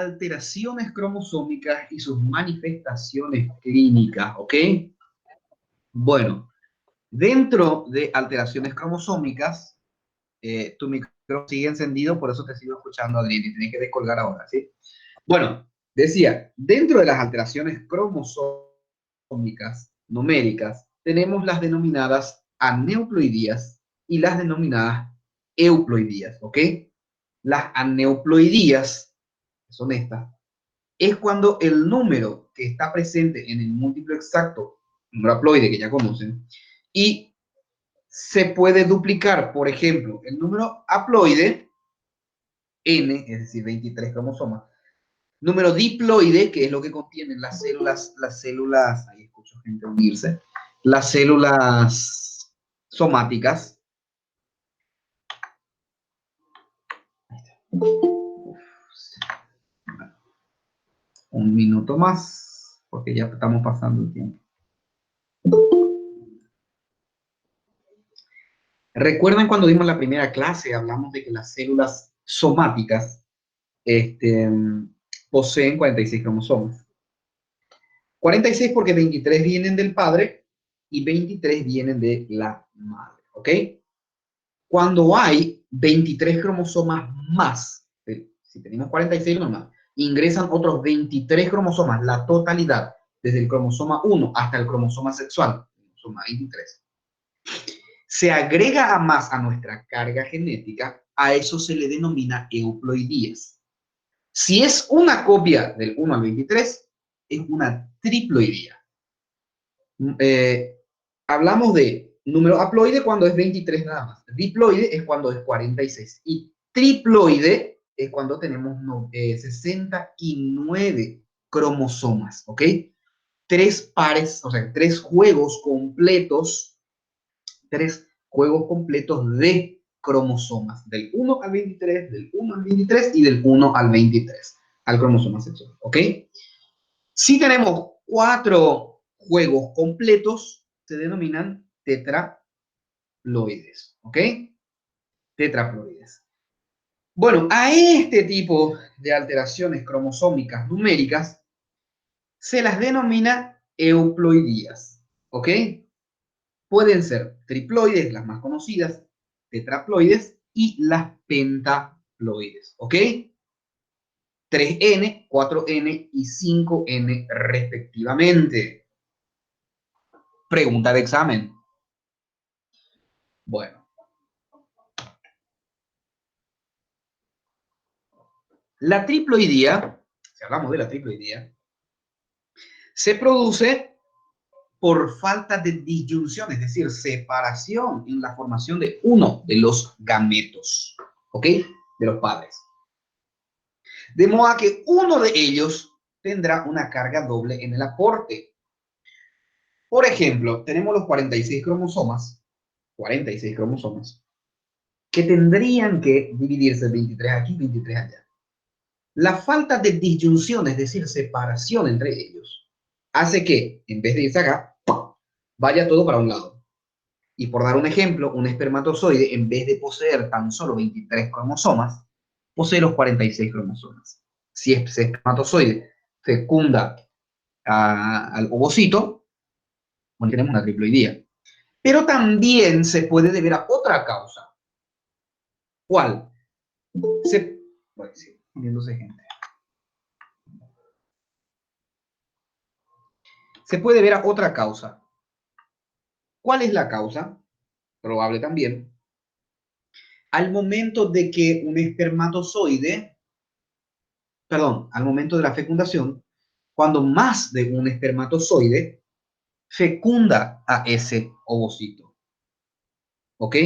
alteraciones cromosómicas y sus manifestaciones clínicas, ¿ok? Bueno, dentro de alteraciones cromosómicas, tu micrófono sigue encendido, por eso te sigo escuchando, Adrián, y tienes que descolgar ahora, ¿sí? Bueno, decía, dentro de las alteraciones cromosómicas numéricas, tenemos las denominadas aneuploidías y las denominadas euploidías, ¿ok? Las aneuploidías, que son estas, es cuando el número que está presente en el múltiplo exacto, número haploide que ya conocen, y se puede duplicar, por ejemplo, el número haploide, N, es decir, 23 cromosomas, número diploide, que es lo que contienen las células, ahí escucho gente unirse, las células somáticas. Un minuto más, porque ya estamos pasando el tiempo. ¿Recuerdan cuando dimos la primera clase? Hablamos de que las células somáticas poseen 46 cromosomas. 46 porque 23 vienen del padre y 23 vienen de la madre, ¿ok? Cuando hay 23 cromosomas más, si tenemos 46 nomás, ingresan otros 23 cromosomas, la totalidad, desde el cromosoma 1 hasta el cromosoma sexual, cromosoma 23. Se agrega a más a nuestra carga genética, a eso se le denomina euploidías. Si es una copia del 1 al 23, es una triploidía. Hablamos de número haploide cuando es 23 nada más. Diploide es cuando es 46. Y triploide es cuando tenemos 69 cromosomas, ¿ok? 3 pares, o sea, 3 juegos completos, 3 juegos completos de cromosomas, del 1 al 23, del 1 al 23 y del 1 al 23, al cromosoma sexual, ¿ok? Si tenemos 4 juegos completos, se denominan tetraploides, ¿ok? Tetraploides. Bueno, a este tipo de alteraciones cromosómicas numéricas se las denomina euploidías, ¿ok? Pueden ser triploides, las más conocidas, tetraploides y las pentaploides, ¿ok? 3N, 4N y 5N respectivamente. Pregunta de examen. Bueno. La triploidía, si hablamos de la triploidía, se produce por falta de disyunción, es decir, separación en la formación de uno de los gametos, ¿ok? De los padres. De modo que uno de ellos tendrá una carga doble en el aporte. Por ejemplo, tenemos los 46 cromosomas, que tendrían que dividirse 23 aquí, 23 allá. La falta de disyunción, es decir, separación entre ellos, hace que, en vez de irse acá, vaya todo para un lado. Y por dar un ejemplo, un espermatozoide, en vez de poseer tan solo 23 cromosomas, posee los 46 cromosomas. Si ese espermatozoide fecunda al ovocito, bueno, tenemos una triploidía. Pero también se puede deber a otra causa. ¿Cuál? Bueno, sí, viéndose gente. Se puede ver a otra causa. ¿Cuál es la causa? Probable también. Al momento de que un espermatozoide, perdón, al momento de la fecundación, cuando más de un espermatozoide fecunda a ese ovocito. ¿Ok?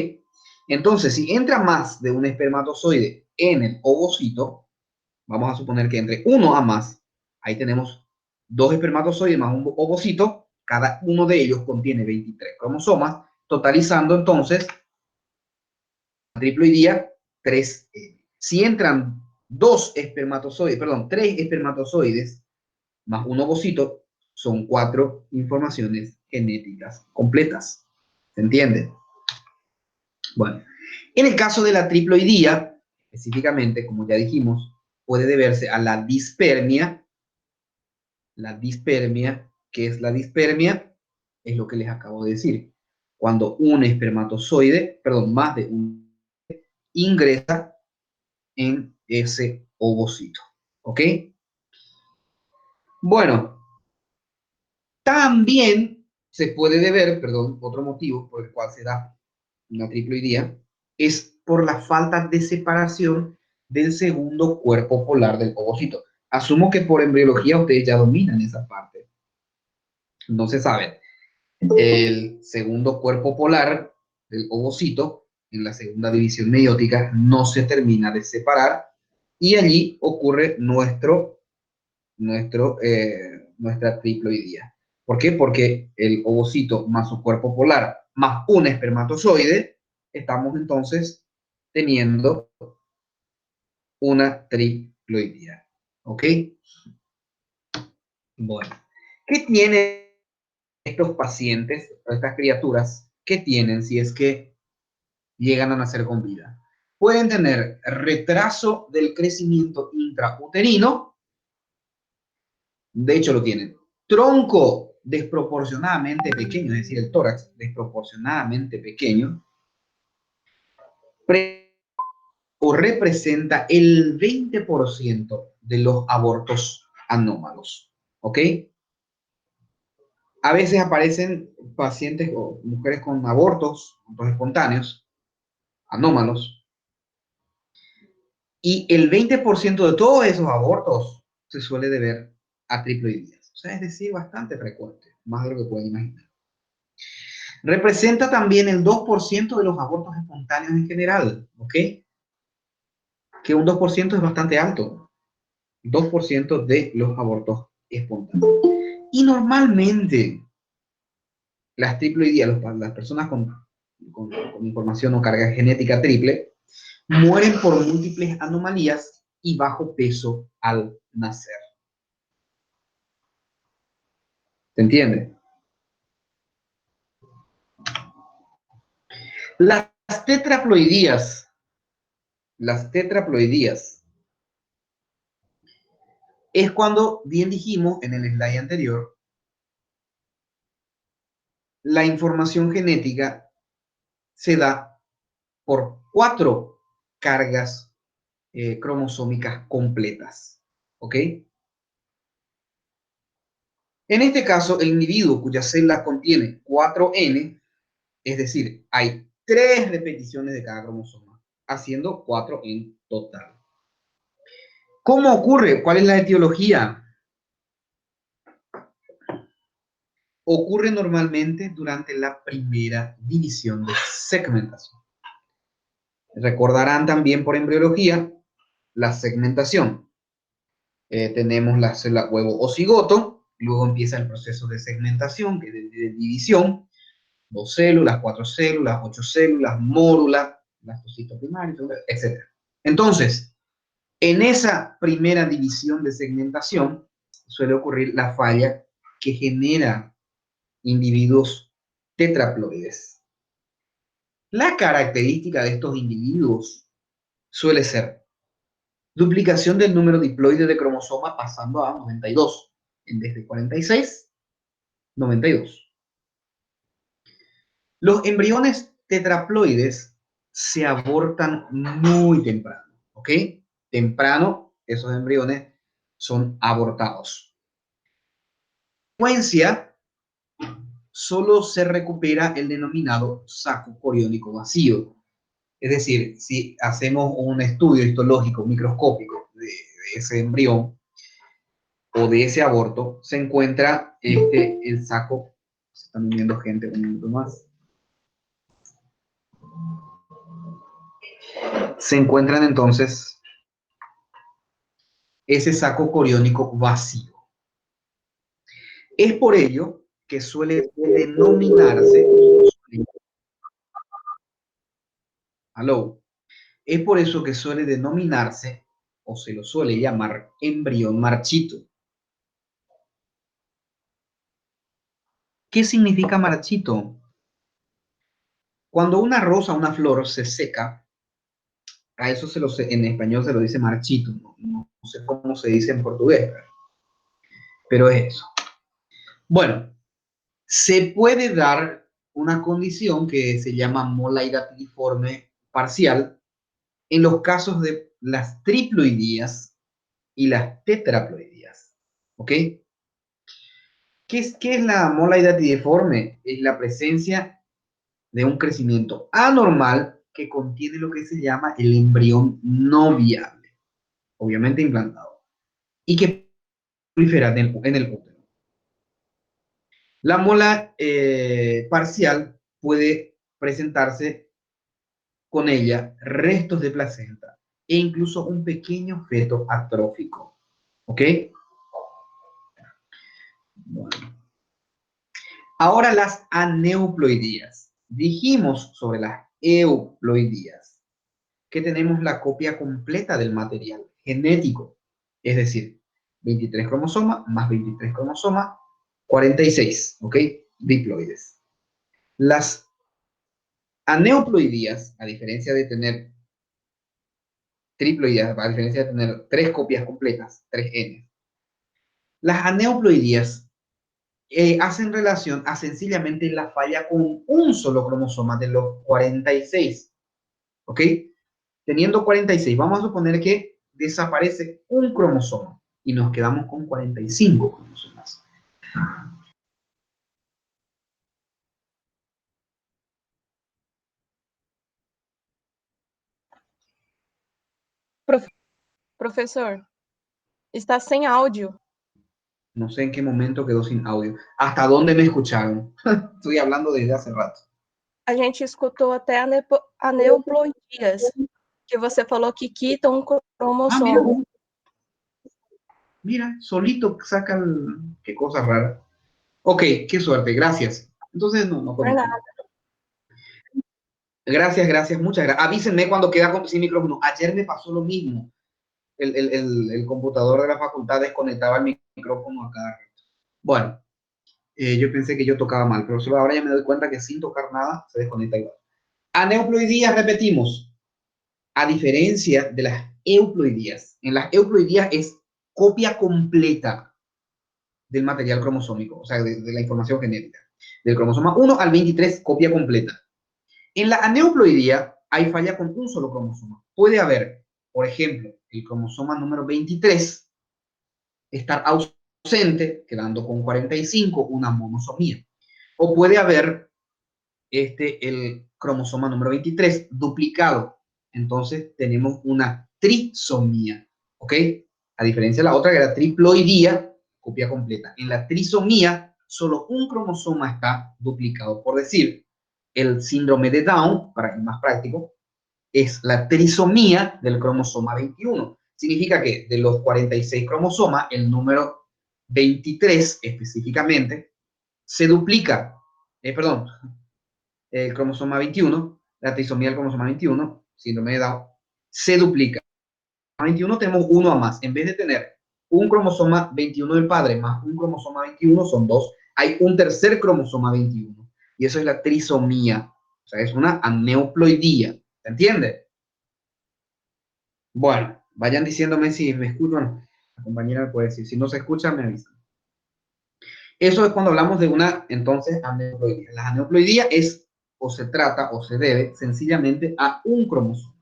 Entonces, si entra más de un espermatozoide en el ovocito, vamos a suponer que entre uno a más, ahí tenemos 2 espermatozoides más un ovocito, cada uno de ellos contiene 23 cromosomas, totalizando entonces triploidía 3N. Si entran 3 espermatozoides más un ovocito, son 4 informaciones genéticas completas. ¿Se entiende? Bueno, en el caso de la triploidía, específicamente, como ya dijimos, puede deberse a la dispermia. La dispermia, ¿qué es la dispermia? Es lo que les acabo de decir. Cuando un espermatozoide, perdón, más de un ingresa en ese ovocito. ¿Ok? Bueno, también se puede deber, perdón, otro motivo por el cual se da una triploidía, es por la falta de separación del segundo cuerpo polar del ovocito. Asumo que por embriología ustedes ya dominan esa parte. No se sabe. El segundo cuerpo polar del ovocito, en la segunda división meiótica, no se termina de separar y allí ocurre nuestra triploidía. ¿Por qué? Porque el ovocito más su cuerpo polar más un espermatozoide, estamos entonces teniendo una triploidía. ¿Ok? Bueno, ¿qué tienen estos pacientes, estas criaturas? ¿Qué tienen si es que llegan a nacer con vida? Pueden tener retraso del crecimiento intrauterino, de hecho lo tienen. Tronco desproporcionadamente pequeño, es decir, el tórax desproporcionadamente pequeño, o representa el 20% de los abortos anómalos. ¿Ok? A veces aparecen pacientes o mujeres con abortos espontáneos, anómalos, y el 20% de todos esos abortos se suele deber a triploidías. O sea, es decir, bastante frecuente, más de lo que pueden imaginar. Representa también el 2% de los abortos espontáneos en general, ¿ok? Que un 2% es bastante alto. 2% de los abortos espontáneos. Y normalmente las triploidías, las personas con información o carga genética triple, mueren por múltiples anomalías y bajo peso al nacer. ¿Se entiende? Las tetraploidías, las tetraploidías, es cuando, bien dijimos en el slide anterior, la información genética se da por 4 cargas cromosómicas completas. ¿Ok? En este caso, el individuo cuya célula contiene 4N, es decir, hay 3 repeticiones de cada cromosoma, haciendo 4 en total. ¿Cómo ocurre? ¿Cuál es la etiología? Ocurre normalmente durante la primera división de segmentación. Recordarán también por embriología la segmentación. Tenemos la célula huevo o cigoto, luego empieza el proceso de segmentación, que es de división, 2 células, 4 células, 8 células, mórula, blastocitos primarios, etc. Entonces, en esa primera división de segmentación suele ocurrir la falla que genera individuos tetraploides. La característica de estos individuos suele ser duplicación del número diploide de cromosoma pasando a 92, en vez de 46, 92. Los embriones tetraploides se abortan muy temprano, ¿ok? Temprano, esos embriones son abortados. En frecuencia, solo se recupera el denominado saco coriónico vacío. Es decir, si hacemos un estudio histológico microscópico de ese embrión o de ese aborto, se encuentra el saco. Se están viendo gente un minuto más. Se encuentran entonces ese saco coriónico vacío. Es por ello que suele denominarse, aló, es por eso que suele denominarse, o se lo suele llamar, embrión marchito. ¿Qué significa marchito? Cuando una rosa, una flor se seca, a eso en español se lo dice marchito, ¿no? no sé cómo se dice en portugués, pero es eso. Bueno, se puede dar una condición que se llama molaidatiforme parcial en los casos de las triploidías y las tetraploidías. ¿Ok? ¿Qué es la molaidatiforme? Es la presencia de un crecimiento anormal que contiene lo que se llama el embrión no viable, obviamente implantado, y que prolifera en el útero. La mola parcial puede presentarse con ella restos de placenta e incluso un pequeño feto atrófico. ¿Ok? Bueno. Ahora las aneuploidías. Dijimos sobre las euploidías que tenemos la copia completa del material genético, es decir, 23 cromosomas más 23 cromosomas, 46, ¿ok? Diploides. Las aneuploidías, a diferencia de tener triploidías, a diferencia de tener tres copias completas, 3N, las aneuploidías hacen relación a sencillamente la falla con un solo cromosoma de los 46, ¿ok? Teniendo 46, vamos a suponer que desaparece un cromosoma y nos quedamos con 45 cromosomas. Prof- Professor, está sem áudio. No sé en qué momento quedó sin audio. ¿Hasta dónde me escucharon? Estoy hablando desde hace rato. A gente escutou até aneuploidias, que você falou que quita um Ah, mira, cromossomo. mira, solito sacan. Qué cosa rara. Ok, qué suerte, gracias. Entonces no Não é conozco. nada. Gracias, gracias, muchas gracias. Avísenme cuando queda sin micrófono. Ayer me pasó lo mismo. El computador de la facultad desconectaba el micrófono acá. Bueno, yo pensé que yo tocaba mal, pero solo ahora ya me doy cuenta que sin tocar nada se desconecta igual. Aneuploidías, repetimos, a diferencia de las euploidías. En las euploidías es copia completa del material cromosómico, o sea, de la información genética. Del cromosoma 1 al 23, copia completa. En la aneuploidía hay falla con un solo cromosoma. Puede haber, por ejemplo, el cromosoma número 23 estar ausente, quedando con 45, una monosomía. O puede haber el cromosoma número 23 duplicado. Entonces tenemos una trisomía, ¿ok? A diferencia de la otra que era triploidía, copia completa. En la trisomía, solo un cromosoma está duplicado. Por decir, el síndrome de Down, para que más práctico, es la trisomía del cromosoma 21. Significa que de los 46 cromosomas, el número 23 específicamente se duplica. Perdón, el cromosoma 21, la trisomía del cromosoma 21, síndrome de Down, se duplica. En 21 tenemos uno a más. En vez de tener un cromosoma 21 del padre más un cromosoma 21, son dos. Hay un tercer cromosoma 21. Y eso es la trisomía. O sea, es una aneuploidía. ¿Se entiende? Bueno, vayan diciéndome si me escuchan. La compañera me puede decir. Si no se escucha, me avisan. Eso es cuando hablamos de una, entonces, aneuploidía. La aneuploidía es, o se trata, o se debe, sencillamente a un cromosoma.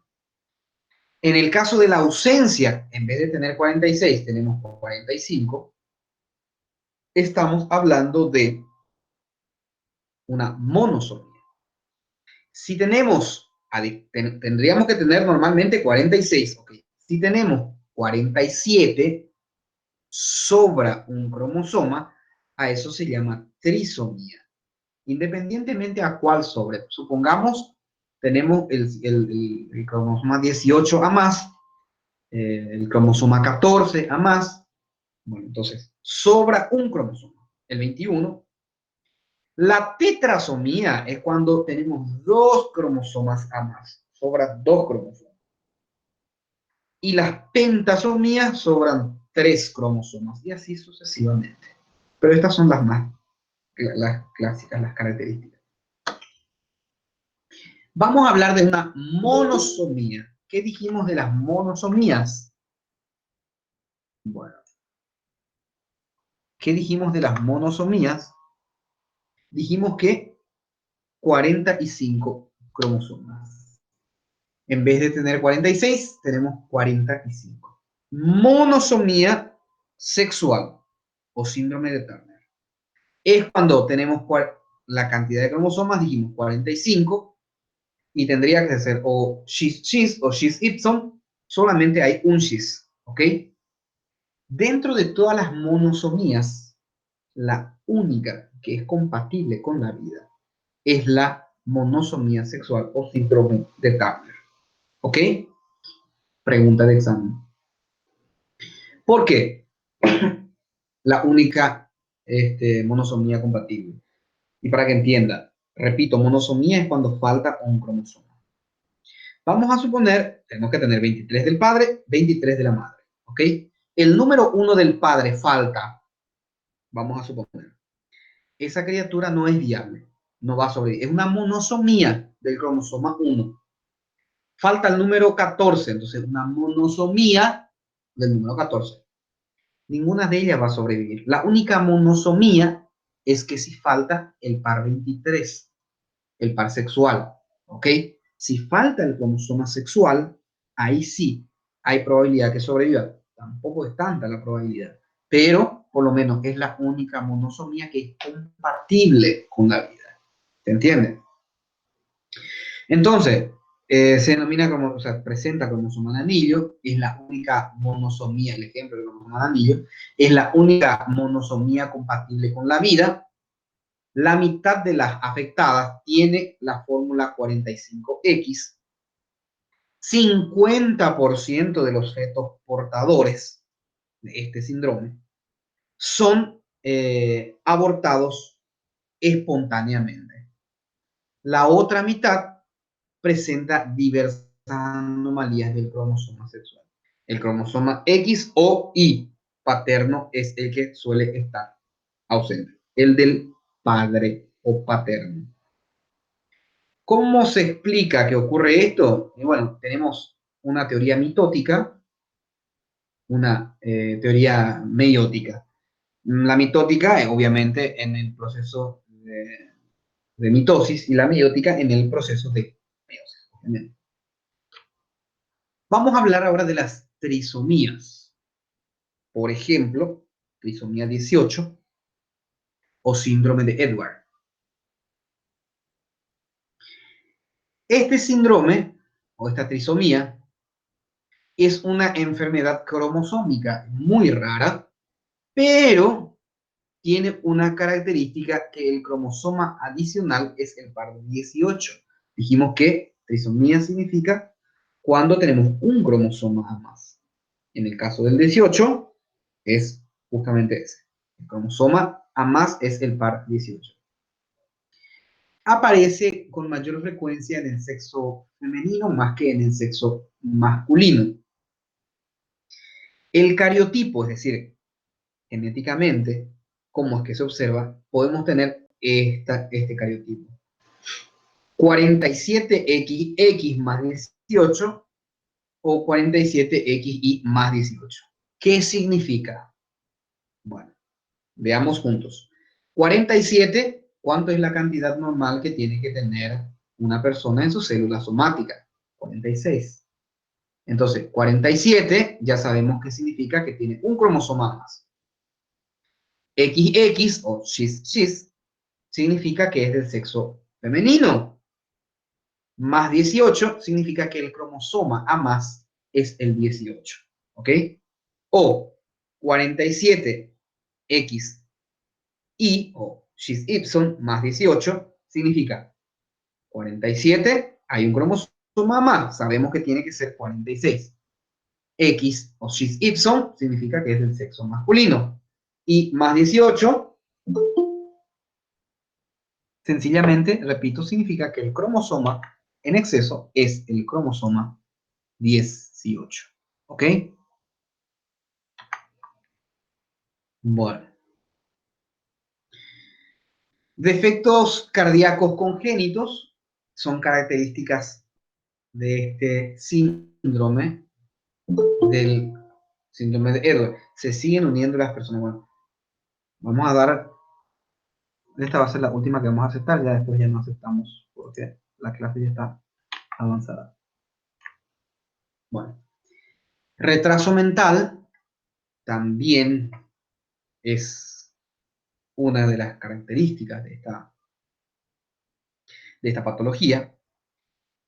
En el caso de la ausencia, en vez de tener 46, tenemos 45, estamos hablando de una monosomía. Si tenemos, tendríamos que tener normalmente 46, ok. Si tenemos 47, sobra un cromosoma, a eso se llama trisomía. Independientemente a cuál sobre. Supongamos, tenemos el cromosoma 18 a más, el cromosoma 14 a más. Bueno, entonces, sobra un cromosoma, el 21. La tetrasomía es cuando tenemos dos cromosomas a más, sobran dos cromosomas. Y las pentasomías sobran tres cromosomas, y así sucesivamente. Pero estas son las clásicas, las características. Vamos a hablar de una monosomía. ¿Qué dijimos de las monosomías? Bueno, ¿qué dijimos de las monosomías? Dijimos que 45 cromosomas. En vez de tener 46, tenemos 45. Monosomía sexual o síndrome de Turner. Es cuando tenemos la cantidad de cromosomas, dijimos 45, y tendría que ser o X o X-Y, solamente hay un X, ¿ok? Dentro de todas las monosomías, la única que es compatible con la vida es la monosomía sexual o síndrome de Turner, ¿ok? Pregunta de examen. ¿Por qué? La única monosomía compatible. Y para que entienda, repito, monosomía es cuando falta un cromosoma. Vamos a suponer, tenemos que tener 23 del padre, 23 de la madre, ¿ok? El número 1 del padre falta, vamos a suponer. Esa criatura no es viable, no va a sobrevivir. Es una monosomía del cromosoma 1. Falta el número 14, entonces una monosomía del número 14. Ninguna de ellas va a sobrevivir. La única monosomía es que si falta el par 23, el par sexual, ¿ok? Si falta el cromosoma sexual, ahí sí hay probabilidad que sobreviva. Tampoco es tanta la probabilidad, pero por lo menos es la única monosomía que es compatible con la vida. ¿Se entiende? Entonces, se denomina como, o sea, presenta cromosoma de anillo, es la única monosomía, el ejemplo de cromosoma de anillo, es la única monosomía compatible con la vida. La mitad de las afectadas tiene la fórmula 45X. 50% de los fetos portadores de este síndrome son abortados espontáneamente. La otra mitad presenta diversas anomalías del cromosoma sexual. El cromosoma X o Y paterno es el que suele estar ausente, el del padre o paterno. ¿Cómo se explica que ocurre esto? Y bueno, tenemos una teoría mitótica, una teoría meiótica. La mitótica, obviamente, en el proceso de mitosis y la meiótica en el proceso de meiosis. Vamos a hablar ahora de las trisomías. Por ejemplo, trisomía 18 o síndrome de Edward. Este síndrome o esta trisomía es una enfermedad cromosómica muy rara, pero tiene una característica que el cromosoma adicional es el par 18. Dijimos que trisomía significa cuando tenemos un cromosoma a más. En el caso del 18 es justamente ese. El cromosoma a más es el par 18. Aparece con mayor frecuencia en el sexo femenino más que en el sexo masculino. El cariotipo, es decir, genéticamente, como es que se observa, podemos tener este cariotipo. 47XX más 18 o 47XY más 18. ¿Qué significa? Bueno, veamos juntos. 47, ¿cuánto es la cantidad normal que tiene que tener una persona en su célula somática? 46. Entonces, 47 ya sabemos que significa que tiene un cromosoma más. XX o XX significa que es del sexo femenino. Más 18 significa que el cromosoma A más es el 18. ¿Ok? O 47XY o XY más 18 significa 47, hay un cromosoma más, sabemos que tiene que ser 46. X o XY significa que es del sexo masculino. Y más 18 sencillamente, repito, significa que el cromosoma en exceso es el cromosoma 18. ¿Ok? Bueno. Defectos cardíacos congénitos son características de este síndrome del síndrome de Edwards. Se siguen uniendo las personas. Bueno, vamos a dar, esta va a ser la última que vamos a aceptar, ya después ya no aceptamos porque la clase ya está avanzada. Bueno, retraso mental también es una de las características de esta patología,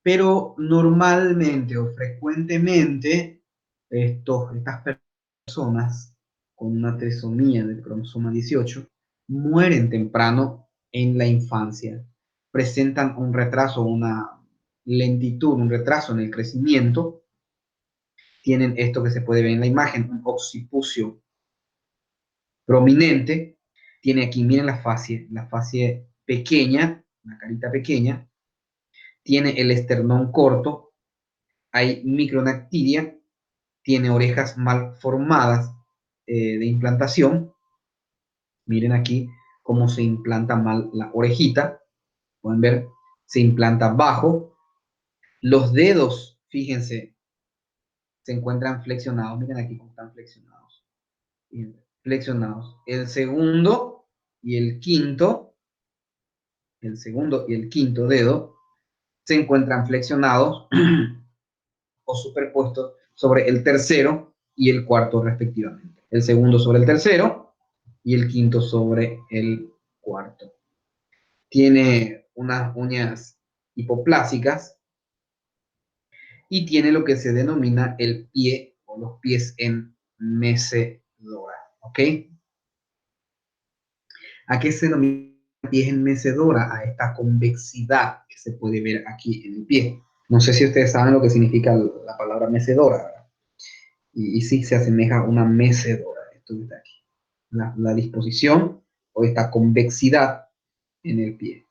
pero normalmente o frecuentemente estas personas con una trisomía del cromosoma 18 mueren temprano en la infancia, presentan un retraso, una lentitud, un retraso en el crecimiento, tienen esto que se puede ver en la imagen, un occipucio prominente, tiene aquí, miren la fascia pequeña, la carita pequeña, tiene el esternón corto, hay micronactidia, tiene orejas mal formadas de implantación. Miren aquí cómo se implanta mal la orejita. Pueden ver, se implanta bajo. Los dedos, fíjense, se encuentran flexionados. Miren aquí cómo están flexionados. Flexionados. El segundo y el quinto dedo se encuentran flexionados o superpuestos sobre el tercero y el cuarto respectivamente. El segundo sobre el tercero y el quinto sobre el cuarto. Tiene unas uñas hipoplásicas y tiene lo que se denomina el pie o los pies en mecedora. ¿Ok? ¿A qué se denomina pies en mecedora? A esta convexidad que se puede ver aquí en el pie. No sé si ustedes saben lo que significa la palabra mecedora, ¿verdad? Y sí se asemeja a una mecedora. Esto está aquí. La disposición o esta convexidad en el pie.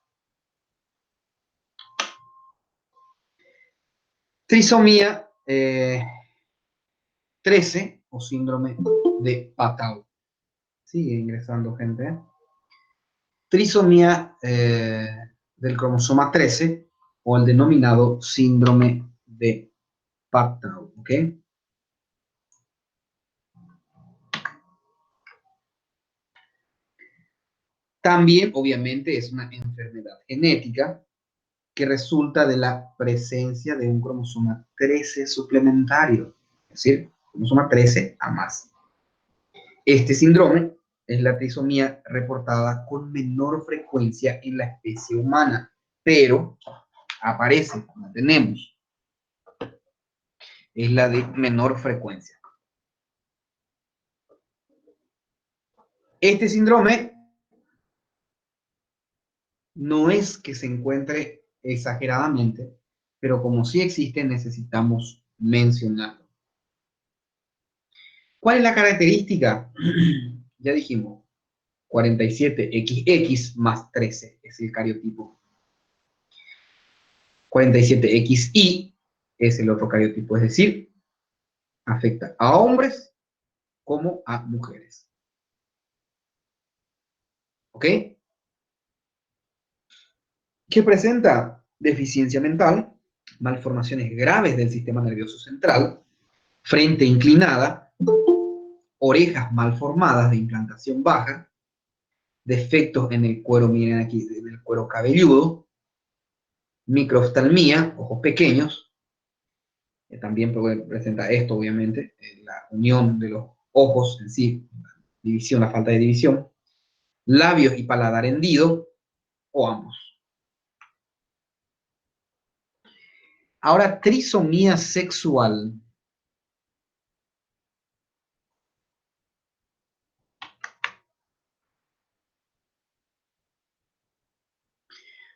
Trisomía 13 o síndrome de Patau. Sigue ingresando gente. Trisomía del cromosoma 13 o el denominado síndrome de Patau. ¿Ok? También, obviamente, es una enfermedad genética que resulta de la presencia de un cromosoma 13 suplementario, es decir, cromosoma 13 a más. Este síndrome es la trisomía reportada con menor frecuencia en la especie humana, pero aparece, la tenemos, es la de menor frecuencia. Este síndrome no es que se encuentre exageradamente, pero como sí existe, necesitamos mencionarlo. ¿Cuál es la característica? Ya dijimos, 47XX más 13 es el cariotipo. 47XI es el otro cariotipo, es decir, afecta a hombres como a mujeres. ¿Ok? ¿Qué presenta? Deficiencia mental, malformaciones graves del sistema nervioso central, frente inclinada, orejas malformadas de implantación baja, defectos en el cuero, miren aquí, en el cuero cabelludo, microftalmía, ojos pequeños, también presenta esto, obviamente, la unión de los ojos en sí, división, la falta de división, labios y paladar hendido, o ambos. Ahora, trisomía sexual.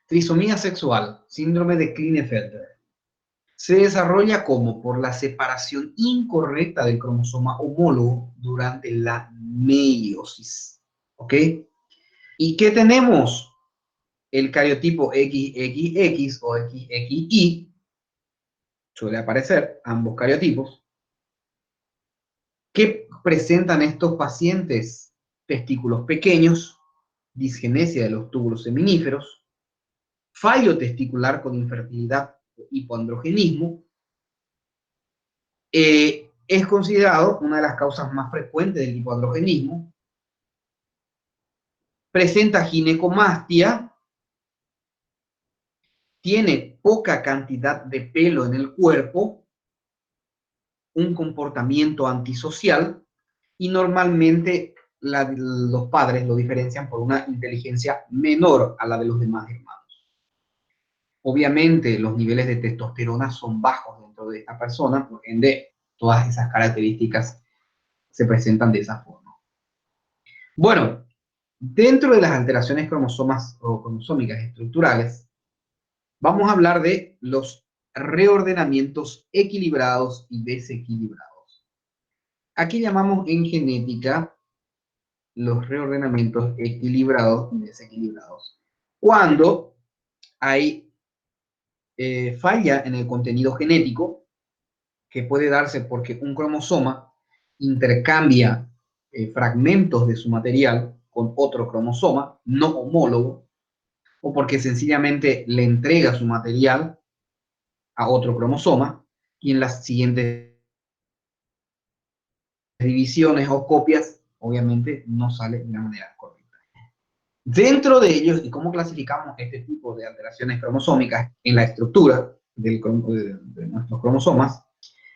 Trisomía sexual, síndrome de Klinefelter. Se desarrolla como por la separación incorrecta del cromosoma homólogo durante la meiosis. ¿Ok? ¿Y qué tenemos? El cariotipo XXX o XXI, suele aparecer, ambos cariotipos. ¿Qué presentan estos pacientes? Testículos pequeños, disgenesia de los túbulos seminíferos, fallo testicular con infertilidad o hipoandrogenismo, Es considerado una de las causas más frecuentes del hipoandrogenismo. Presenta ginecomastia, tiene poca cantidad de pelo en el cuerpo, un comportamiento antisocial y normalmente los padres lo diferencian por una inteligencia menor a la de los demás hermanos. Obviamente los niveles de testosterona son bajos dentro de esta persona, por ende todas esas características se presentan de esa forma. Bueno, dentro de las alteraciones cromosomas o cromosómicas estructurales, vamos a hablar de los reordenamientos equilibrados y desequilibrados. Aquí llamamos en genética los reordenamientos equilibrados y desequilibrados. Cuando hay falla en el contenido genético, que puede darse porque un cromosoma intercambia fragmentos de su material con otro cromosoma no homólogo, o porque sencillamente le entrega su material a otro cromosoma y en las siguientes divisiones o copias, obviamente no sale de la manera correcta. Dentro de ellos, ¿y cómo clasificamos este tipo de alteraciones cromosómicas en la estructura de nuestros cromosomas?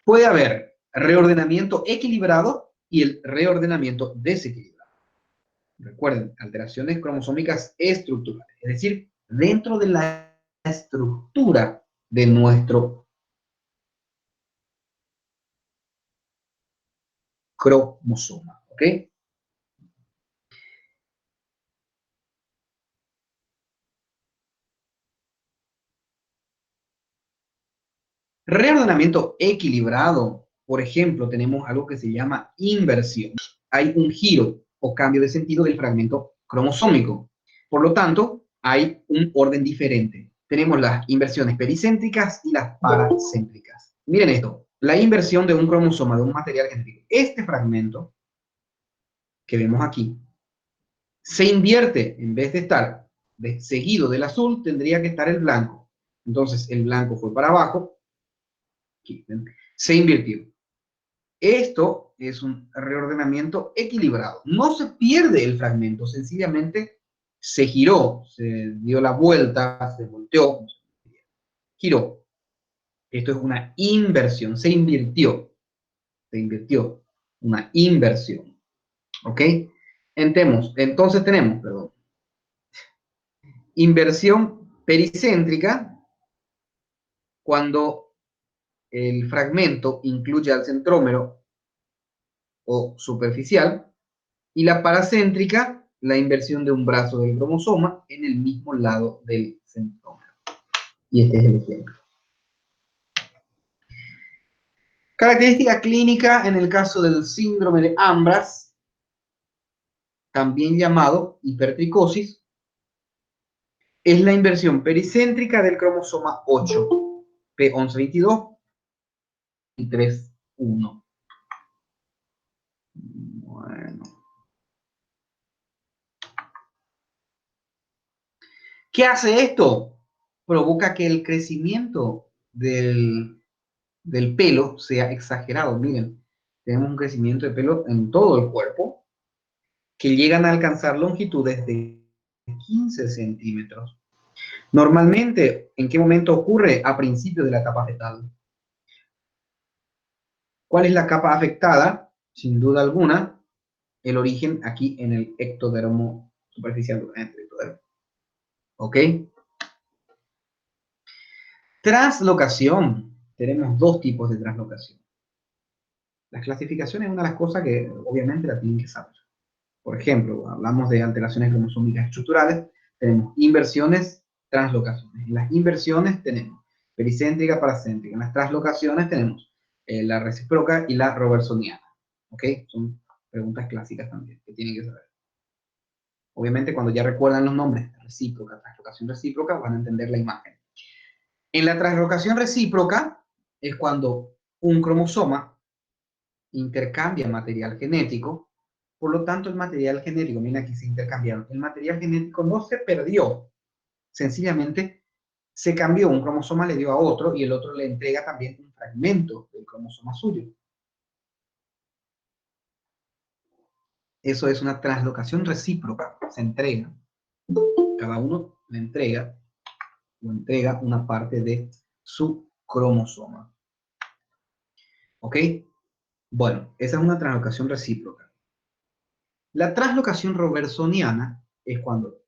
Puede haber reordenamiento equilibrado y el reordenamiento desequilibrado. Recuerden, alteraciones cromosómicas estructurales, es decir, dentro de la estructura de nuestro cromosoma, ¿ok? Reordenamiento equilibrado, por ejemplo, tenemos algo que se llama inversión. Hay un giro o cambio de sentido del fragmento cromosómico. Por lo tanto, hay un orden diferente. Tenemos las inversiones pericéntricas y las paracéntricas. Miren esto, la inversión de un cromosoma, de un material genético. Este fragmento que vemos aquí se invierte, en vez de estar seguido del azul, tendría que estar el blanco. Entonces, el blanco fue para abajo, se invirtió. Esto es un reordenamiento equilibrado. No se pierde el fragmento, sencillamente se giró, se dio la vuelta, se volteó, giró. Esto es una inversión, se invirtió, una inversión. ¿Ok? Entonces tenemos, perdón, inversión pericéntrica cuando el fragmento incluye al centrómero o superficial, y la paracéntrica, la inversión de un brazo del cromosoma en el mismo lado del centrómero. Y este es el ejemplo. Característica clínica en el caso del síndrome de Ambras, también llamado hipertricosis, es la inversión pericéntrica del cromosoma 8, P1122 y 3,1. Bueno. ¿Qué hace esto? Provoca que el crecimiento del pelo sea exagerado. Miren, tenemos un crecimiento de pelo en todo el cuerpo que llegan a alcanzar longitudes de 15 centímetros. Normalmente, ¿en qué momento ocurre? A principios de la etapa fetal. ¿Cuál es la capa afectada? Sin duda alguna, el origen aquí en el ectodermo superficial. ¿Ok? Translocación. Tenemos dos tipos de translocación. La clasificación es una de las cosas que obviamente la tienen que saber. Por ejemplo, hablamos de alteraciones cromosómicas estructurales, tenemos inversiones, translocaciones. En las inversiones tenemos pericéntrica, paracéntrica. En las translocaciones tenemos la recíproca y la robertsoniana. ¿Ok? Son preguntas clásicas también que tienen que saber. Obviamente, cuando ya recuerdan los nombres, recíproca, translocación recíproca, van a entender la imagen. En la translocación recíproca es cuando un cromosoma intercambia material genético, por lo tanto el material genético, mira aquí se intercambiaron, el material genético no se perdió, sencillamente se cambió, un cromosoma le dio a otro y el otro le entrega también un fragmento del cromosoma suyo. Eso es una translocación recíproca. Se entrega, cada uno le entrega o entrega una parte de su cromosoma. ¿Ok? Bueno, esa es una translocación recíproca. La translocación robertsoniana es cuando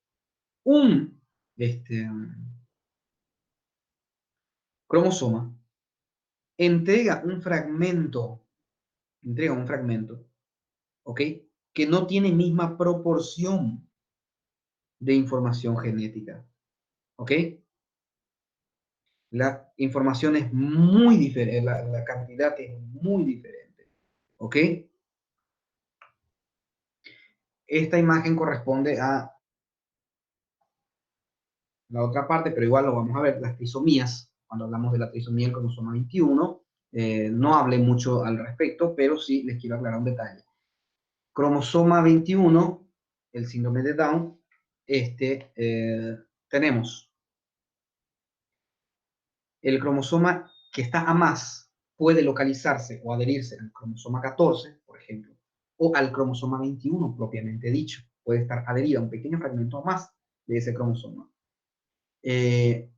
un cromosoma entrega un fragmento, ¿ok? Que no tiene misma proporción de información genética, ¿ok? La información es muy diferente, la cantidad es muy diferente, ¿ok? Esta imagen corresponde a la otra parte, pero igual lo vamos a ver, las trisomías. Cuando hablamos de la trisomía del cromosoma 21, no hablé mucho al respecto, pero sí les quiero aclarar un detalle. Cromosoma 21, el síndrome de Down, tenemos el cromosoma que está a más, puede localizarse o adherirse al cromosoma 14, por ejemplo, o al cromosoma 21 propiamente dicho. Puede estar adherido a un pequeño fragmento más de ese cromosoma. ¿Qué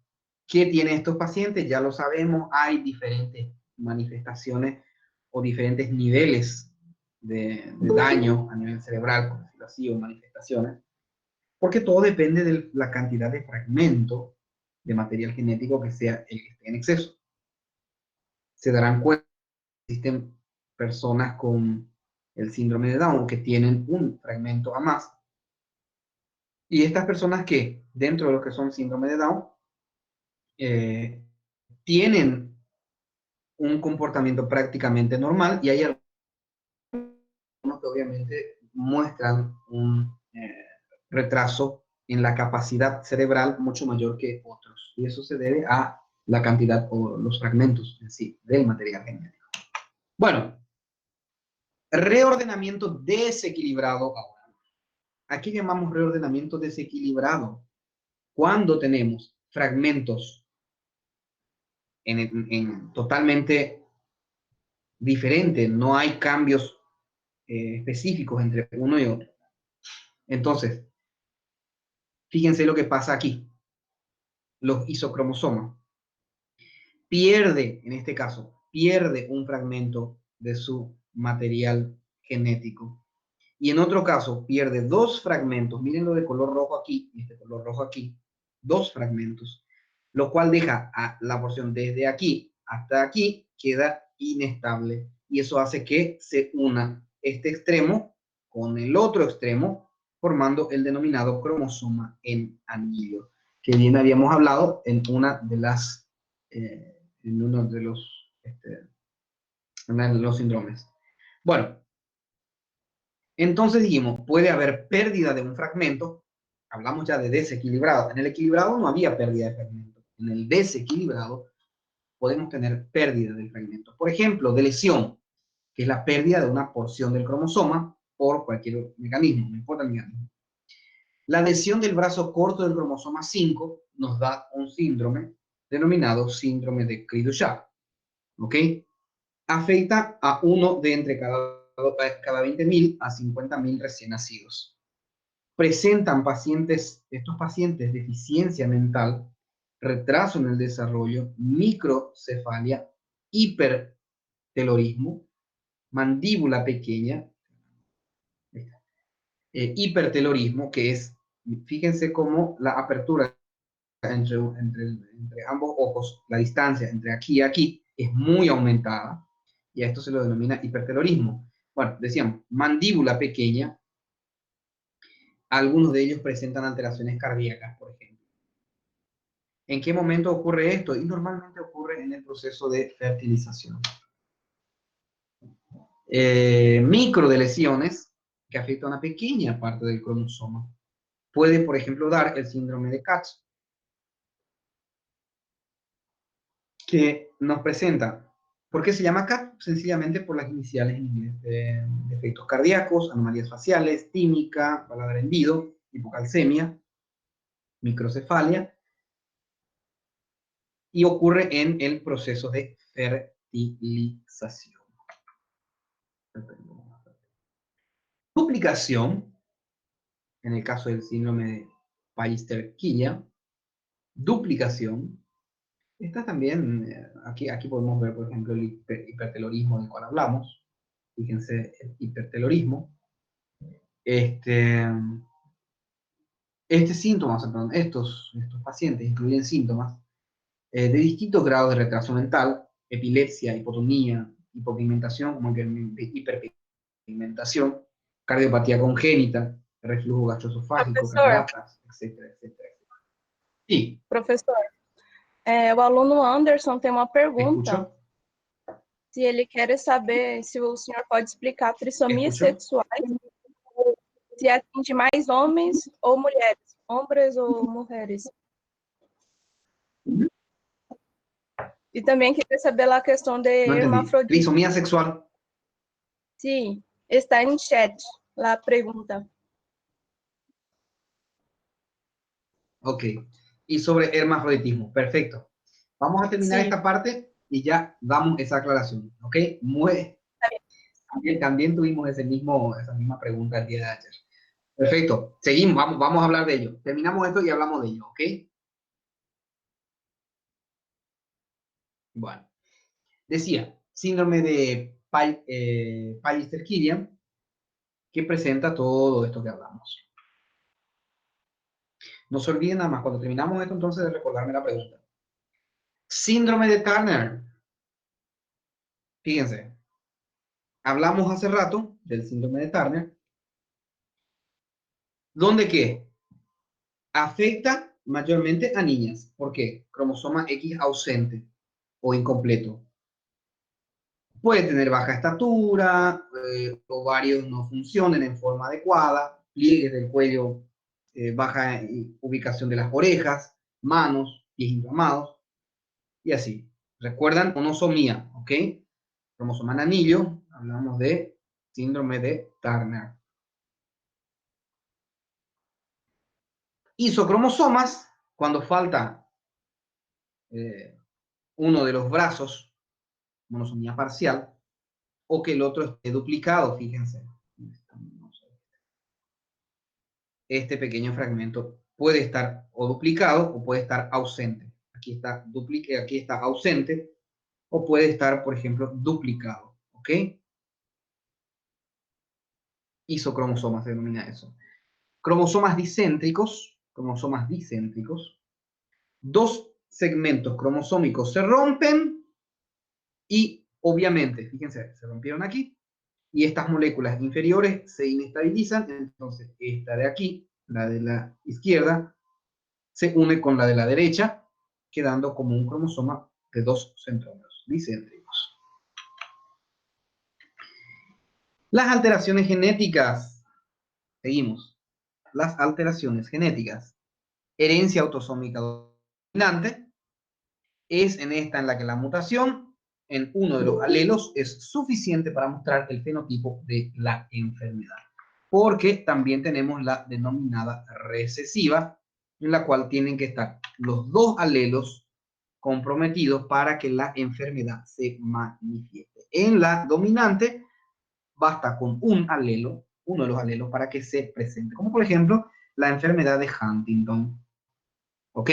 tienen estos pacientes? Ya lo sabemos, hay diferentes manifestaciones o diferentes niveles de daño a nivel cerebral, por decirlo así, o manifestaciones, porque todo depende de la cantidad de fragmento de material genético que sea el que esté en exceso. Se darán cuenta que existen personas con el síndrome de Down que tienen un fragmento a más, y estas personas que dentro de lo que son síndrome de Down eh, tienen un comportamiento prácticamente normal, y hay algunos que obviamente muestran un retraso en la capacidad cerebral mucho mayor que otros, y eso se debe a la cantidad o los fragmentos en sí del material genético. Bueno, reordenamiento desequilibrado ahora. Aquí llamamos reordenamiento desequilibrado cuando tenemos fragmentos totalmente diferentes, no hay cambios específicos entre uno y otro. Entonces, fíjense lo que pasa aquí. Los isocromosomas. En este caso, pierde un fragmento de su material genético. Y en otro caso, pierde dos fragmentos. Miren lo de color rojo aquí y este color rojo aquí. Dos fragmentos. Lo cual deja a la porción desde aquí hasta aquí, queda inestable. Y eso hace que se una este extremo con el otro extremo, formando el denominado cromosoma en anillo, que bien habíamos hablado en una de las, en uno de los síndromes. Bueno, entonces dijimos, puede haber pérdida de un fragmento, hablamos ya de desequilibrado. En el equilibrado no había pérdida de fragmento. En el desequilibrado podemos tener pérdida del fragmento. Por ejemplo, de lesión, que es la pérdida de una porción del cromosoma por cualquier mecanismo, no importa el mecanismo. La lesión del brazo corto del cromosoma 5 nos da un síndrome denominado síndrome de Cri-du-Chat. ¿Ok? Afecta a uno de entre cada 20.000 a 50.000 recién nacidos. Presentan estos pacientes deficiencia mental, retraso en el desarrollo, microcefalia, hipertelorismo, mandíbula pequeña, hipertelorismo, que es, fíjense cómo la apertura entre ambos ojos, la distancia entre aquí y aquí es muy aumentada, y a esto se lo denomina hipertelorismo. Bueno, decíamos, mandíbula pequeña, algunos de ellos presentan alteraciones cardíacas, por ejemplo. ¿En qué momento ocurre esto? Y normalmente ocurre en el proceso de fertilización. Micro de lesiones que afectan a una pequeña parte del cromosoma. Puede, por ejemplo, dar el síndrome de Katz, que nos presenta. ¿Por qué se llama CAT? Sencillamente por las iniciales en inglés de defectos cardíacos, anomalías faciales, tímica, paladar hendido, hipocalcemia, microcefalia, y ocurre en el proceso de fertilización. Duplicación, en el caso del síndrome de Pallister-Killian, duplicación. Está también, aquí podemos ver, por ejemplo, el hipertelorismo del cual hablamos. Fíjense, el hipertelorismo. Este, síntomas, perdón, estos pacientes incluyen síntomas de distintos grados de retraso mental, epilepsia, hipotonía, hipopigmentación, como que hiperpigmentación, cardiopatía congénita, reflujo gastroesofágico, Professor, cataratas, etcétera, etcétera. Sí, professor, o aluno Anderson tem uma pergunta. escucho, Se ele quer saber se o senhor pode explicar trissomias escucho. sexuais, se atinge mais homens ou mulheres, hombres ou mulheres. E também queria saber a questão de No entendí. hermafrodita. Trisomía sexual. Sim, está em chat lá a pergunta. Ok. Y sobre hermafroditismo. Perfecto. Vamos a terminar Sim, esta parte y ya damos esa aclaración. Ok. También tuvimos esa misma pregunta el día de ayer. Perfecto. Seguimos. Vamos a hablar de ello. Terminamos esto y hablamos de ello. Ok. Bueno. Decía, síndrome de Pallister-Killian, que presenta todo esto que hablamos. No se olviden nada más, cuando terminamos esto, entonces, de recordarme la pregunta. Síndrome de Turner. Fíjense, hablamos hace rato del síndrome de Turner, donde qué afecta mayormente a niñas. ¿Por qué? Cromosoma X ausente o incompleto. Puede tener baja estatura, ovarios no funcionen en forma adecuada, pliegues del cuello, baja ubicación de las orejas, manos, pies inflamados, y así. ¿Recuerdan? Monosomía, ¿ok? Cromosoma en anillo, hablamos de síndrome de Turner. Isocromosomas, cuando falta uno de los brazos, monosomía parcial, o que el otro esté duplicado, fíjense. Este pequeño fragmento puede estar o duplicado o puede estar ausente. Aquí está ausente, o puede estar, por ejemplo, duplicado. ¿Ok? Isocromosomas se denomina eso. Cromosomas dicéntricos, dos segmentos cromosómicos se rompen y obviamente, fíjense, se rompieron aquí y estas moléculas inferiores se inestabilizan, entonces esta de aquí, la de la izquierda, se une con la de la derecha, quedando como un cromosoma de dos centrómeros dicéntricos. Las alteraciones genéticas, seguimos, las alteraciones genéticas, herencia autosómica dominante, es en esta en la que la mutación en uno de los alelos es suficiente para mostrar el fenotipo de la enfermedad. Porque también tenemos la denominada recesiva, en la cual tienen que estar los dos alelos comprometidos para que la enfermedad se manifieste. En la dominante basta con un alelo, uno de los alelos, para que se presente, como por ejemplo la enfermedad de Huntington. ¿Ok?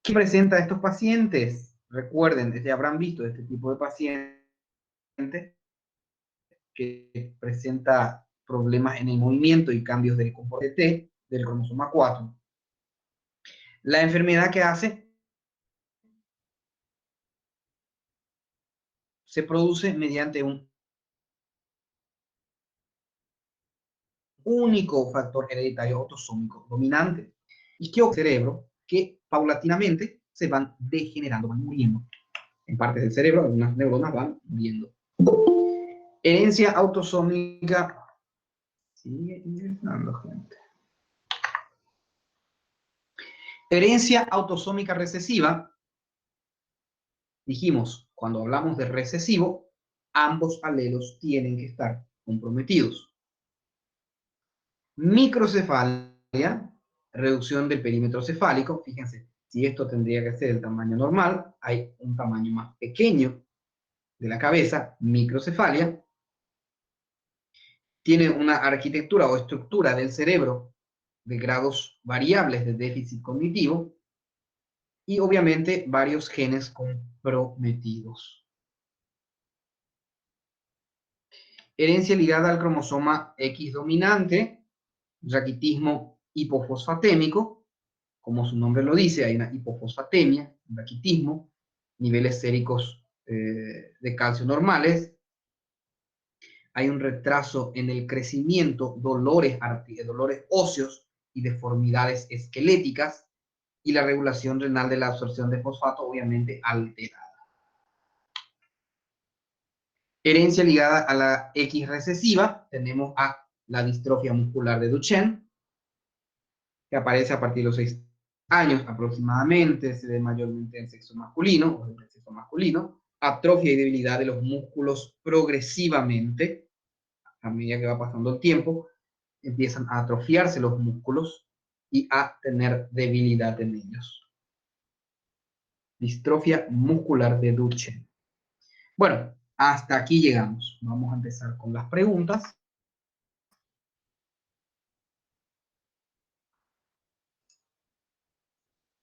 ¿Qué presenta a estos pacientes? Recuerden, ya habrán visto este tipo de paciente que presenta problemas en el movimiento y cambios del comportamiento T del cromosoma 4. La enfermedad que hace se produce mediante un único factor hereditario autosómico dominante. ¿Y qué ocurre en el cerebro? Que paulatinamente se van degenerando, van muriendo. En partes del cerebro, algunas neuronas van muriendo. Herencia autosómica. Sigue ingresando, gente. Herencia autosómica recesiva. Dijimos, cuando hablamos de recesivo, ambos alelos tienen que estar comprometidos. Microcefalia, reducción del perímetro cefálico. Fíjense, si esto tendría que ser el tamaño normal, hay un tamaño más pequeño de la cabeza, microcefalia. tiene una arquitectura o estructura del cerebro de grados variables de déficit cognitivo y obviamente varios genes comprometidos. Herencia ligada al cromosoma X dominante, raquitismo hipofosfatémico, como su nombre lo dice, hay una hipofosfatemia, un raquitismo, niveles séricos de calcio normales, hay un retraso en el crecimiento, dolores óseos y deformidades esqueléticas, y la regulación renal de la absorción de fosfato obviamente alterada. Herencia ligada a la X recesiva, tenemos a la distrofia muscular de Duchenne, que aparece a partir de los 6 años aproximadamente, se ve mayormente en sexo masculino, o en el sexo masculino, atrofia y debilidad de los músculos progresivamente, a medida que va pasando el tiempo, empiezan a atrofiarse los músculos y a tener debilidad en ellos. Distrofia muscular de Duchenne. Bueno, hasta aquí llegamos. Vamos a empezar con las preguntas.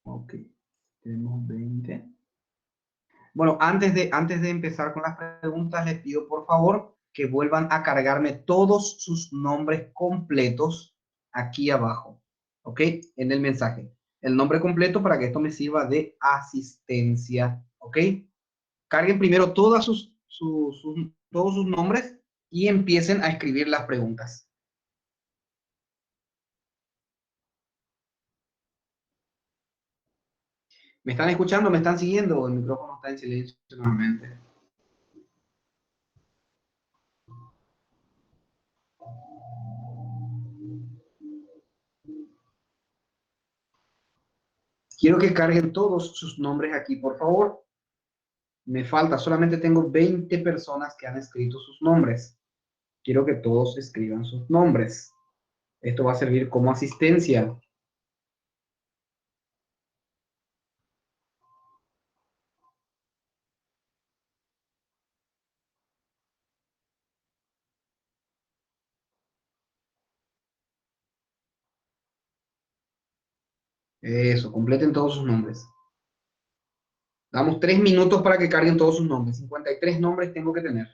Ok, tenemos 20. Bueno, antes de empezar con las preguntas, les pido por favor que vuelvan a cargarme todos sus nombres completos aquí abajo, ¿ok? En el mensaje. El nombre completo para que esto me sirva de asistencia, ¿ok? Carguen primero todos sus nombres y empiecen a escribir las preguntas. ¿Me están escuchando? ¿Me están siguiendo? El micrófono está en silencio nuevamente. Quiero que carguen todos sus nombres aquí, por favor. Me falta, solamente tengo 20 personas que han escrito sus nombres. Quiero que todos escriban sus nombres. Esto va a servir como asistencia. Eso, completen todos sus nombres. Damos 3 minutos para que carguen todos sus nombres. 53 nombres tengo que tener.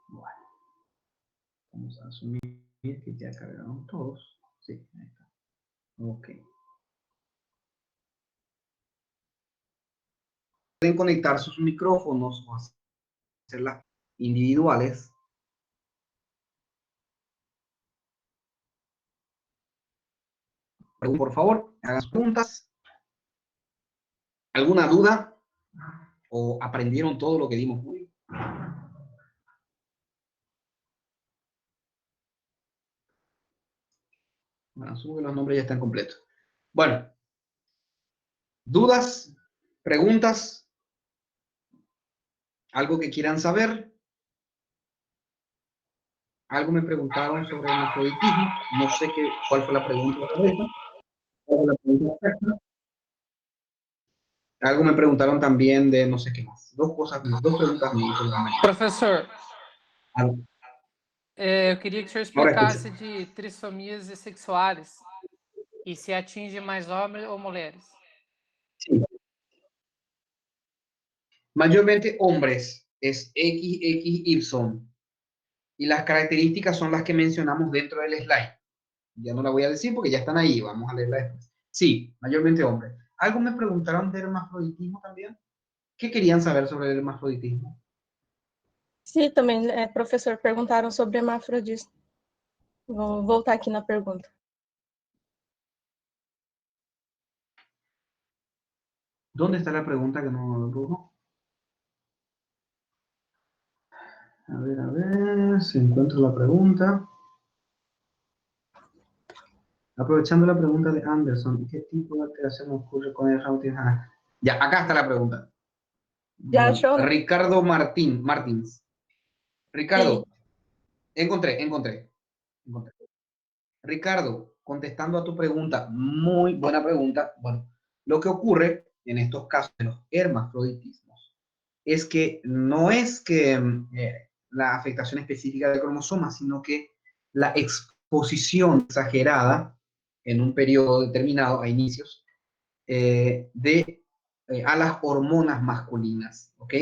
Bueno, vamos a asumir que ya cargaron todos. Sí, ahí está. Ok. Pueden conectar sus micrófonos o hacerlas individuales. Por favor, hagan sus preguntas. ¿Alguna duda? ¿O aprendieron todo lo que dimos hoy? Bueno, asumo que los nombres ya están completos. Bueno, ¿dudas? ¿Preguntas? ¿Algo que quieran saber? Algo me preguntaron sobre el hermafroditismo. No sé cuál fue la pregunta correcta. ¿Cuál fue la pregunta correcta? Algo me preguntaron también de no sé qué más. Dos preguntas me hizo la mañana. Professor, Algo. eu queria que o senhor Ahora explicasse escucho. de trissomias sexuais. E se atinge mais homens ou mulheres? Sí. Mayormente hombres, es XXY. Y las características son las que mencionamos dentro del slide. Ya no la voy a decir porque ya están ahí, vamos a leerla después. Sí, mayormente hombres. ¿Algo me preguntaron del hermafroditismo también? ¿Qué querían saber sobre el hermafroditismo? Sim, também, professor, perguntaram sobre hermafrodismo. Vou voltar aqui na pergunta. ¿Dónde está la pregunta que no puso? A ver, si encuentro la pregunta. Aprovechando la pregunta de Anderson, ¿qué tipo de alteración ocurre con el routing? Ya, acá está la pregunta. Já Bueno, achou? Ricardo Martins. Sim. Ricardo, encontré. Ricardo, contestando a tu pregunta, muy buena pregunta. Bueno, lo que ocurre en estos casos de los hermafroditismos es que no es que la afectación específica del cromosoma, sino que la exposición exagerada en un periodo determinado a inicios a las hormonas masculinas, ¿ok?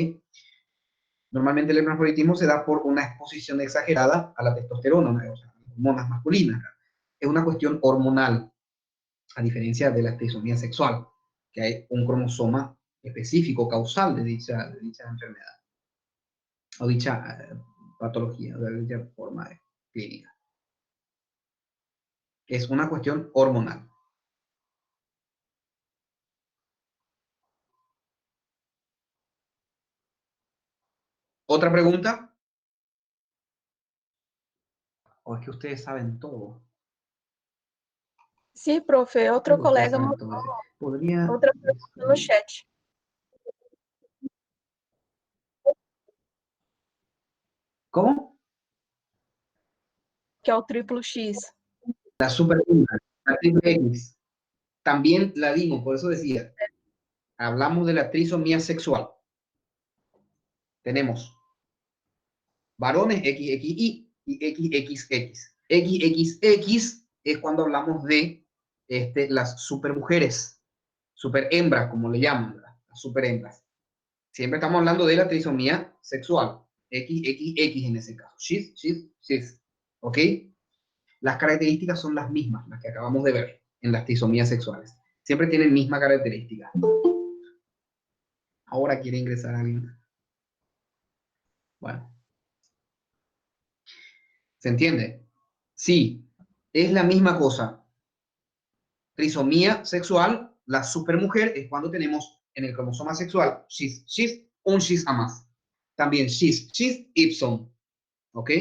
Normalmente el hermafroditismo se da por una exposición exagerada a la testosterona, o sea, hormonas masculinas. Es una cuestión hormonal, a diferencia de la trisomía sexual, que hay un cromosoma específico causal de dicha enfermedad o dicha patología, o de dicha forma clínica. Es una cuestión hormonal. ¿Otra pregunta? ¿O es que ustedes saben todo? Sim, profe, outro Creo que ustedes colega saben mandou todo. Podría... outra pergunta no chat, ¿Cómo? que é o triplo X. La superhembra, la triple X. También la dimos, por eso decía, hablamos de la trisomía sexual. Tenemos varones XXI y XXX. XXX es cuando hablamos de las supermujeres, superhembras, como le llaman, las superhembras. Siempre estamos hablando de la trisomía sexual, XXX en ese caso, cis, ¿ok? Las características son las mismas, las que acabamos de ver en las trisomías sexuales. Siempre tienen misma característica. Ahora quiere ingresar alguien. Bueno, ¿se entiende? Sí, es la misma cosa. Trisomía sexual, la supermujer, es cuando tenemos en el cromosoma sexual un cis a más. También cis ipson, ¿ok?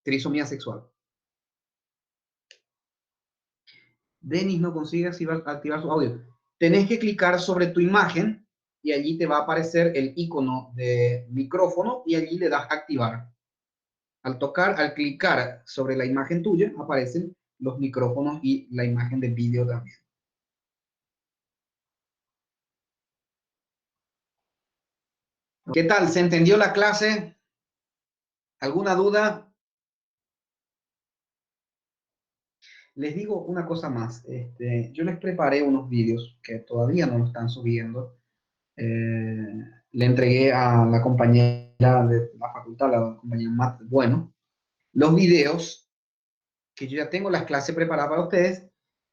Trisomía sexual. Denis no consigue activar su audio. Tenés que clicar sobre tu imagen y allí te va a aparecer el icono de micrófono y allí le das a activar. Al clicar sobre la imagen tuya, aparecen los micrófonos y la imagen de vídeo también. ¿Qué tal? ¿Se entendió la clase? ¿Alguna duda? Les digo una cosa más. Yo les preparé unos vídeos que todavía no lo están subiendo. Le entregué a la compañera de la facultad, la compañera Matt Bueno, los videos que yo ya tengo las clases preparadas para ustedes.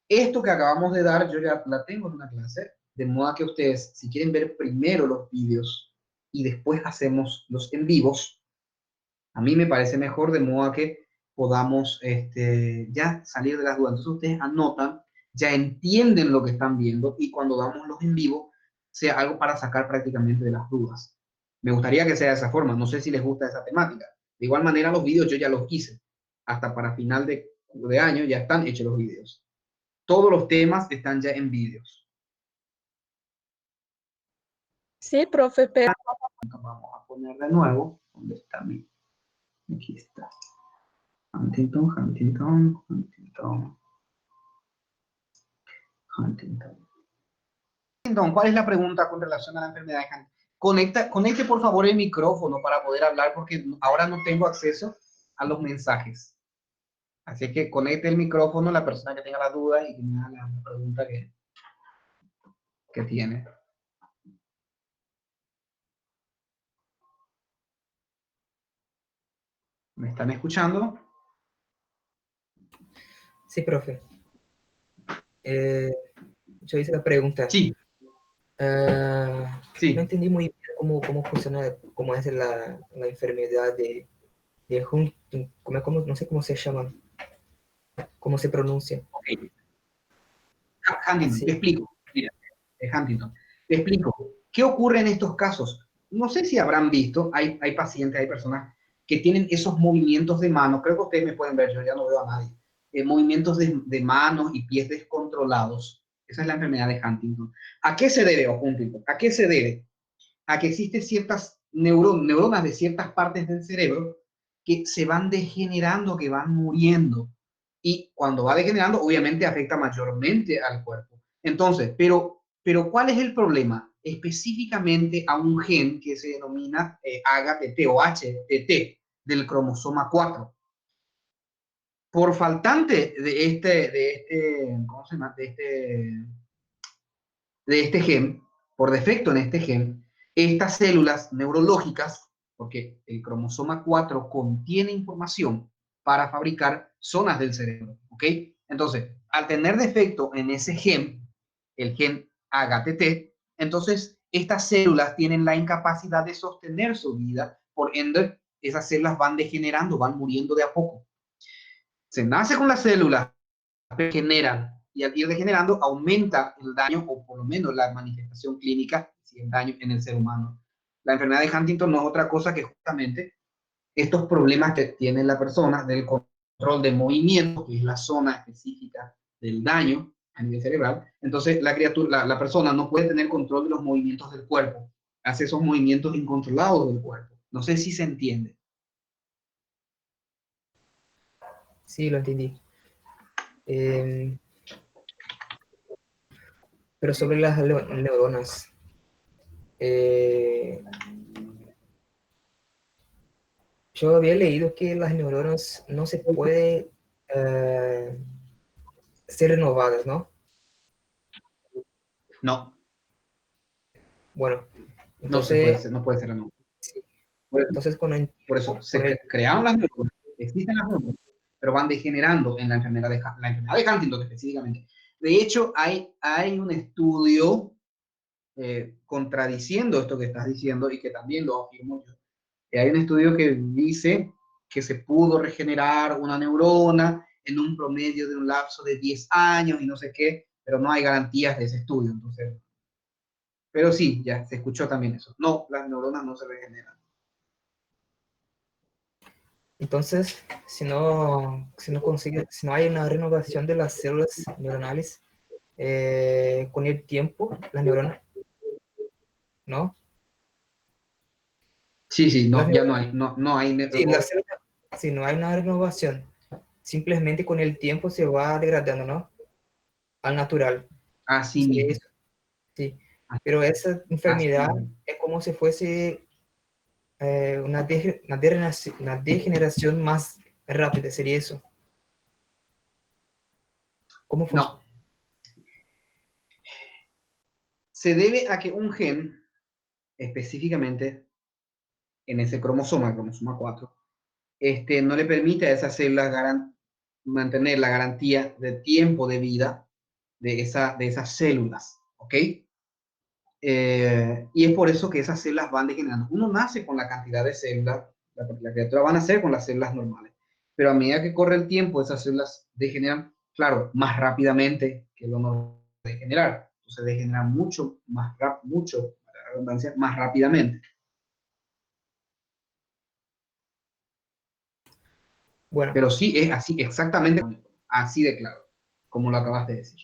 Esto que acabamos de dar, yo ya la tengo en una clase, de modo que ustedes, si quieren ver primero los vídeos y después hacemos los en vivos, a mí me parece mejor, de modo que podamos ya salir de las dudas. Entonces ustedes anotan, ya entienden lo que están viendo y cuando damos los en vivo, sea algo para sacar prácticamente de las dudas. Me gustaría que sea de esa forma. No sé si les gusta esa temática. De igual manera, los vídeos yo ya los hice. Hasta para final de año ya están hechos los vídeos. Todos los temas están ya en vídeos. Sim, profe, Vamos a poner de nuevo. ¿Dónde está mi? Aquí está. Huntington. Huntington, ¿cuál es la pregunta con relación a la enfermedad de Huntington? Conecte por favor el micrófono para poder hablar porque ahora no tengo acceso a los mensajes. Así que conecte el micrófono la persona que tenga la duda y que me haga la pregunta que tiene. ¿Me están escuchando? Sí, profe. Yo hice la pregunta. Sí, No sí. entendí muy bien cómo funciona, cómo es la enfermedad de Huntington, no sé cómo se llama, cómo se pronuncia. Ok. Huntington, Sí, te explico. Mira, Huntington, te explico. ¿Qué ocurre en estos casos? No sé si habrán visto, hay pacientes, hay personas que tienen esos movimientos de mano, creo que ustedes me pueden ver, yo ya no veo a nadie, movimientos de manos y pies descontrolados. Esa es la enfermedad de Huntington. ¿A qué se debe, Huntington? ¿A qué se debe? A que existen ciertas neuronas de ciertas partes del cerebro que se van degenerando, que van muriendo. Y cuando va degenerando, obviamente afecta mayormente al cuerpo. Entonces, ¿cuál es el problema? Específicamente a un gen que se denomina AGATT o HTT del cromosoma 4. Por faltante ¿cómo se llama? De este gen, por defecto en este gen, estas células neurológicas, porque el cromosoma 4 contiene información para fabricar zonas del cerebro, ¿ok? Entonces, al tener defecto en ese gen, el gen AGATT, entonces estas células tienen la incapacidad de sostener su vida, por ende, esas células van degenerando, van muriendo de a poco. Se nace con las células, degeneran y al ir degenerando aumenta el daño o por lo menos la manifestación clínica y el daño en el ser humano. La enfermedad de Huntington no es otra cosa que justamente estos problemas que tiene la persona del control de movimiento, que es la zona específica del daño a nivel cerebral. Entonces la persona no puede tener control de los movimientos del cuerpo, hace esos movimientos incontrolados del cuerpo. No sé si se entiende. sí, lo entendí. Pero sobre las neuronas, eh, yo había leído que las neuronas no se pueden ser renovadas, ¿no? No, Bueno, no se puede entonces, ser, no puede ser, no. sí, Por entonces Por eso con se el, crearon las neuronas, existen las neuronas, pero van degenerando en la enfermedad de Huntington específicamente. De hecho, hay un estudio contradiciendo esto que estás diciendo y que también lo afirmo yo. Hay un estudio que dice que se pudo regenerar una neurona en un promedio de un lapso de 10 años y no sé qué, pero no hay garantías de ese estudio. Entonces, pero sí, ya se escuchó también eso. No, las neuronas no se regeneran. entonces, si no hay una renovación de las células neuronales, con el tiempo, las neuronas, ¿no? Sí, sí, Las no, ya no neuronas, hay, no hay. sí, las células, si no hay una renovación, simplemente con el tiempo se va degradando, ¿no? Al natural. Así Sí, mismo. eso, sí. Pero esa Así enfermedad mismo. es como si fuese una degeneración más rápida, sería eso. ¿Cómo funciona? No, se debe a que un gen, específicamente en ese cromosoma, el cromosoma 4, no le permite a esas células mantener la garantía de tiempo de vida de esas células, ¿ok? Y es por eso que esas células van degenerando. Uno nace con la cantidad de células, la criatura va a nacer con las células normales, pero a medida que corre el tiempo, esas células degeneran, claro, más rápidamente que lo normal de degenerar. Entonces degeneran mucho más rápido, mucho, para la redundancia, más rápidamente. Bueno, Pero sí es así, exactamente así de claro, como lo acabas de decir.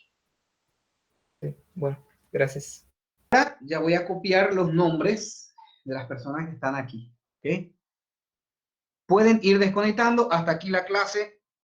sí, bueno, gracias. Ya voy a copiar los nombres de las personas que están aquí. ¿Ok? Pueden ir desconectando. Hasta aquí la clase.